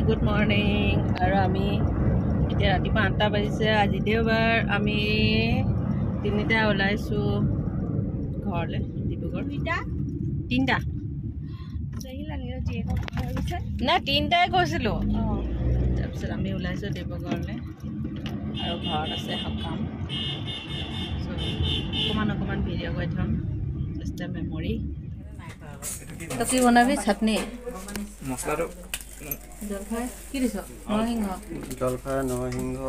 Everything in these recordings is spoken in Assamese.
গুড মৰ্ণিং আৰু আমি এতিয়া ৰাতিপুৱা 8টা বাজিছে আজি দেওবাৰ আমি 3টা ওলাইছোঁ ঘৰলৈ ডিব্ৰুগড় 3টা না 3টাই কৈছিলোঁ তাৰপিছত আমি ওলাইছোঁ ডিব্ৰুগড়লৈ আৰু ঘৰত আছে সকাম অকণমান ভিডিঅ' কৰি থ'ম জাষ্ট এ মেমৰি তো কি বনাবি চাটনি মছলাটো জলফাই কি দিছ নৰসিংহ জলফাই নৰসিংহ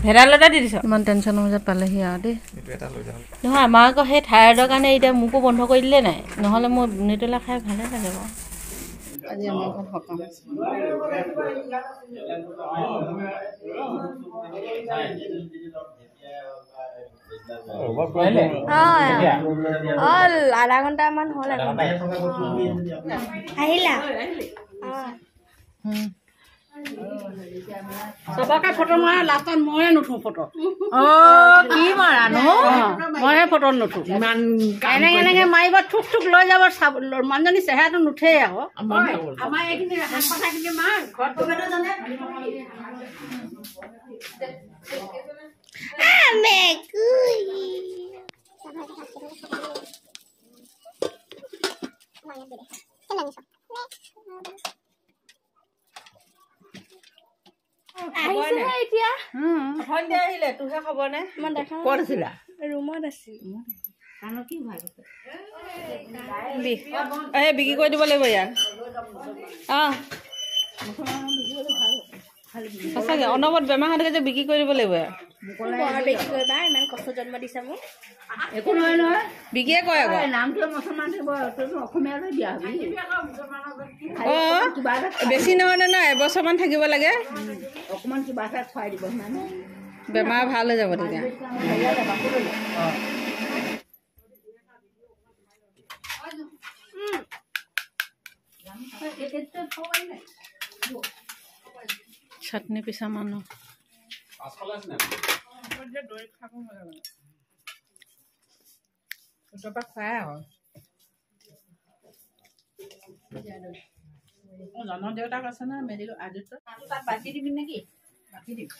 ভেদাইলতা দি দিছ ইমান টেনশ্যনৰ মাজত পালেহি আৰু দেই নহয় আমাৰ আকৌ সেই থাইৰয়ডৰ কাৰণে এতিয়া মোকো বন্ধ কৰি দিলে নাই নহ'লে মোৰ নিতলা খাই ভালে লাগে বাৰু আজি আমাৰ ঘৰত সকাম আছে আধা ঘণ্টামান হ'ল আহিলা চবকে ফটো মাৰা লাষ্টত ময়ে নুঠো ফটো কি মাৰানো মইহে ফটো নুঠো ইমান এনেকে মাৰিব থুক থুক লৈ যাব মানুহজনী চেহেৰাটো নুঠেই আকৌ আমাৰ এইখিনি কথাখিনি মাৰ ঘৰত আহিলে তোহে খবৰ নে ক'ত আছিলা ৰুমত আছিল বিক্ৰী কৰি দিব লাগিব ইয়াক সঁচাকে অনবৰত বেমাৰ হৈ থাকে যে বিক্ৰী কৰি দিব লাগিব ইমান কষ্ট জন্ম দিছা মোক একো নহয় নহয় বিক্ৰীয়ে কয় আকৌ বেছি নহয় ন এবছৰমান থাকিব লাগে অকণমান কিবা এটা খুৱাই দিব বেমাৰ ভাল হৈ যাব তেতিয়া চাটনি পিছা মানুহ খুৱাই আকৌ জন্ম দেউতাক আছে না মেডিকেল আজিতো তাত বাকি দিবি নেকি বাকি দিবি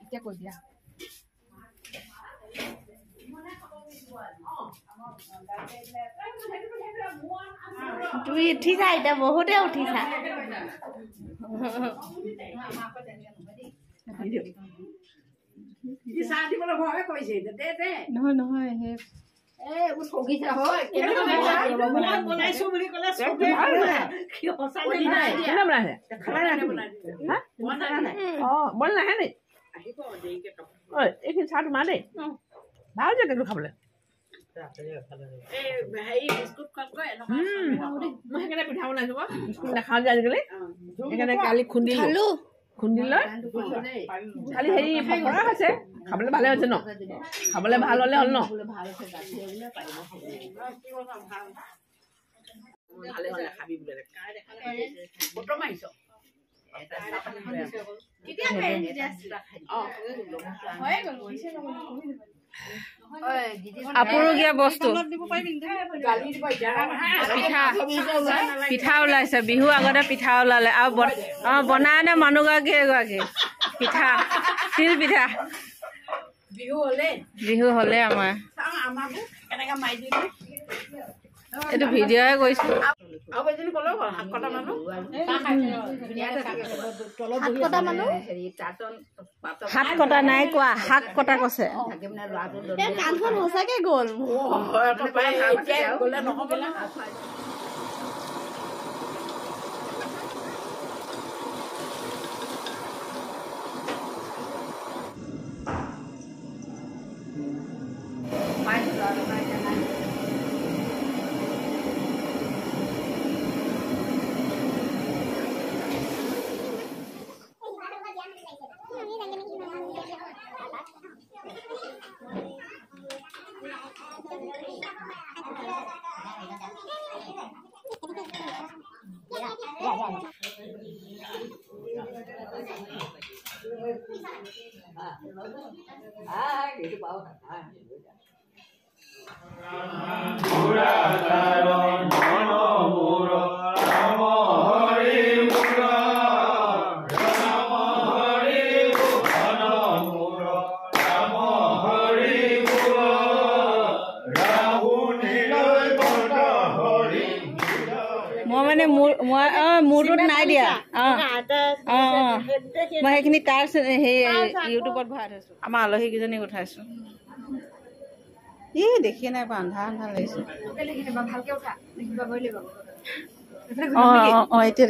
এতিয়া কৈ দিয়া তুমি উঠিছা এতিয়া বহুতে উঠিছা নহয় নহয় এইখিনি চাহ তোমাৰ দেই ভাল যে কিন্তু খাবলৈ মই সেইকাৰণে পিঠা বনাইছো স্কুল নাখাওঁ যে আজিকালি সেইকাৰণে কালি খুন্দি লৈ খালি হেৰি ফকৰা হৈছে খাবলৈ ভালে হৈছে ন খাবলৈ ভাল হলে হ'ল ন আপুৰুগীয়া বস্তু পিঠা ওলাইছে বিহু আগতে পিঠা ওলালে আৰু বনাই নে মানুহগৰাকী এগৰাকী পিঠা তিল পিঠা বিহু হলে আমাৰ এইটো ভিডিঅ'হে কৰিছো হাত কটা নাই কোৱা শাক কটা কৈছে কাণখন সঁচাকে গ'ল মই মানে মোৰটোত নাই দিয়া মই সেইখিনি তাৰ সেই ইউটিউবত ভৰাই থৈছো আমাৰ আলহীকেইজনীক উঠাইছো দেখিয়ে নাই আন্ধা আন্ধা লাগিছে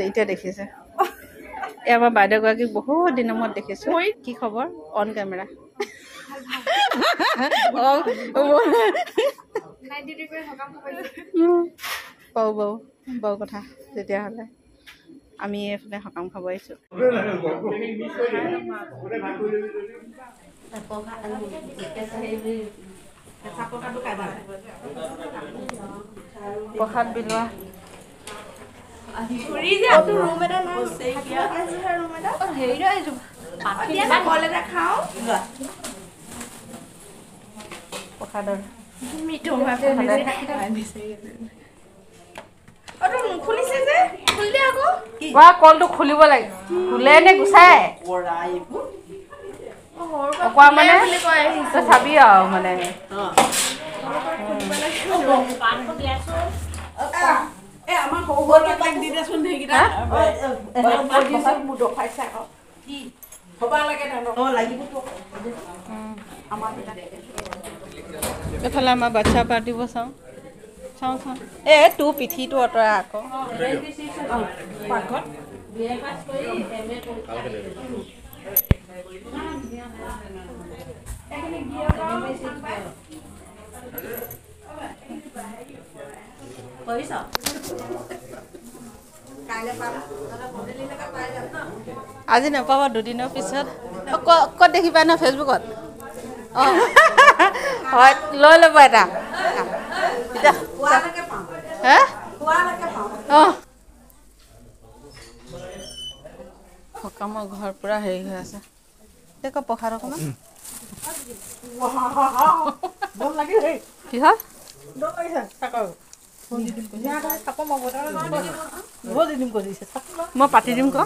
এতিয়া দেখিছে এই আমাৰ বাইদেউগৰাকীক বহুত দিনৰ মূৰত দেখিছো কি খবৰ অন কেমেৰা বৌ কথা তেতিয়াহ'লে আমি এইফালে সকাম খাব আহিছোঁ প্ৰসাদ বিলোৱা প্ৰসাদৰ কলটো খুলিব লাগে খুলে নে গুচাই কোৱা মানে তই চাবি আৰু মানে এইফালে আমাৰ বাচ্ছা পাতিব চাওঁ তোৰ পিঠিটো অঁতৰা আকৌ আজি নাপাবা দুদিনৰ পিছত ক'ত দেখিবা ন ফেচবুকত হয় লৈ ল'ব এটা সকামৰ ঘৰ পুৰা হেৰি হৈ আছে দেখ প্ৰসাদ অকণমান কি হ'ল মই পাতি দিম ক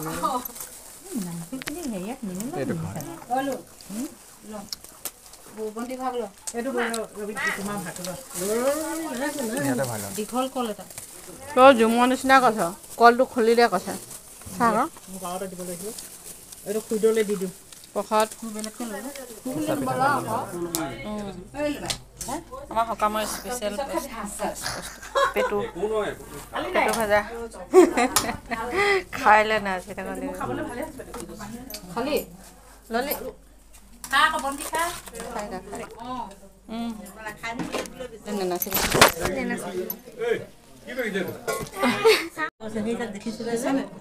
দীঘল কল এটা তই জুমৰ নিচিনা কৈছ কলটো খুলি দে কৈছে চাহ দি দিম প্ৰসাদ আমাৰ সকামৰ স্পেচিয়েল পেটু ভাজা খাইলে না খালি ললি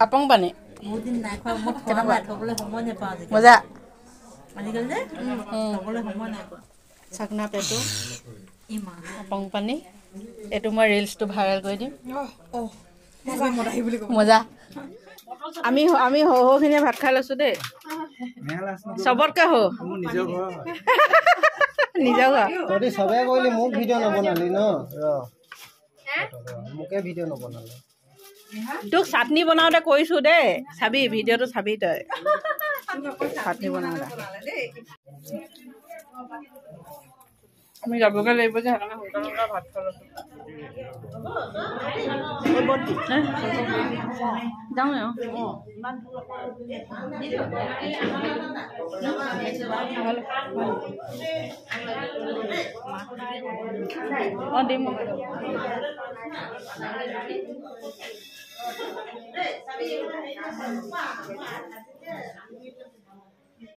আপং পানী মজা চাকনা পেটু আপং পানী এইটো মই ৰিলছটো ভাইৰেল কৰি দিম মজা আমি সৰুখিনিয়ে ভাত খাই লৈছো দেই চবতকে নিজৰ ঘৰ তহঁতি চবে কৰিলি মোক ভিডিঅ' নবনালি ন মোকে ভিডিঅ' নবনালি তোক চাটনি বনাওঁতে কৰিছো দেই চাবি ভিডিঅ'টো চাবি তই চাটনি বনাওঁতে আমি যাবগে লাগিব যে সেইকাৰণে সোনকালে ভাত খাই লৈছো যাওঁ দিম